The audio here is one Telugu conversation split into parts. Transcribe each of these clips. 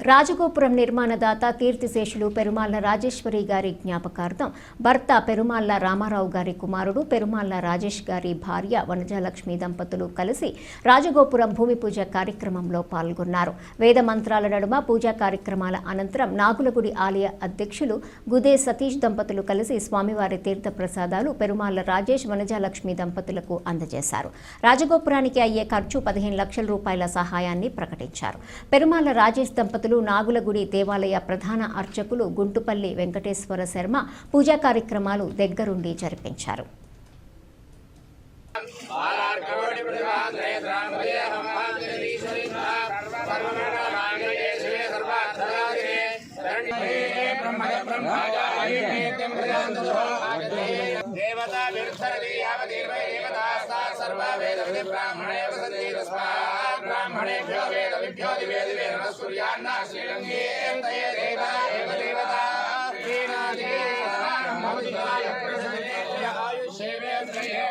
రాజగోపురం నిర్మాణదాత కీర్తిశేషులు పెరుమాళ్ల రాజేశ్వరి గారి జ్ఞాపకార్థం భర్త పెరుమాళ్ల రామారావు గారి కుమారుడు పెరుమాళ్ల రాజేష్ గారి భార్య వనజలక్ష్మి దంపతులు కలిసి రాజగోపురం భూమి పూజ కార్యక్రమంలో పాల్గొన్నారు. వేద మంత్రాల నడుమ పూజా కార్యక్రమాల అనంతరం నాగులగుడి ఆలయ అధ్యక్షులు గుదే సతీష్ దంపతులు కలిసి స్వామివారి తీర్థ ప్రసాదాలు పెరుమాళ్ల రాజేష్ వనజలక్ష్మి దంపతులకు అందజేశారు. రాజగోపురానికి అయ్యే ఖర్చు 15 లక్షల రూపాయల సహాయాన్ని ప్రకటించారు. పెరుమాళ్ల రాజేష్ దంపతులు నాగులగుడి దేవాలయ ప్రధాన అర్చకులు గుంటుపల్లి వెంకటేశ్వర శర్మ పూజా కార్యక్రమాలు దగ్గరుండి జరిపించారు. ब्राह्मणेभ्यो वेदविभ्यो दिवे दिवे नमः सूर्यान्ना श्रीरङ्गे तये देवा एव देवता श्रीनाथे नमोदिताय प्रसन्ने आयुष्येवे त्रये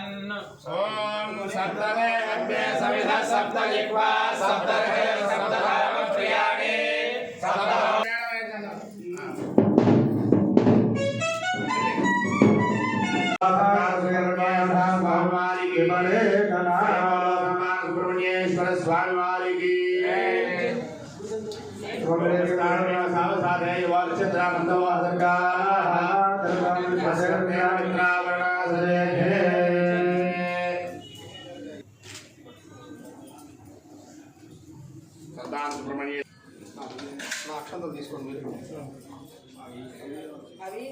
ओम सप्तमे अभ्ये सविधा सप्तजिह्वा सप्तर्हे सप्तधाम प्रियाणि सुब्रह्मण्येश्वर स्वामी वाली की అక్షంతలు తీసుకోండి మీరు అవి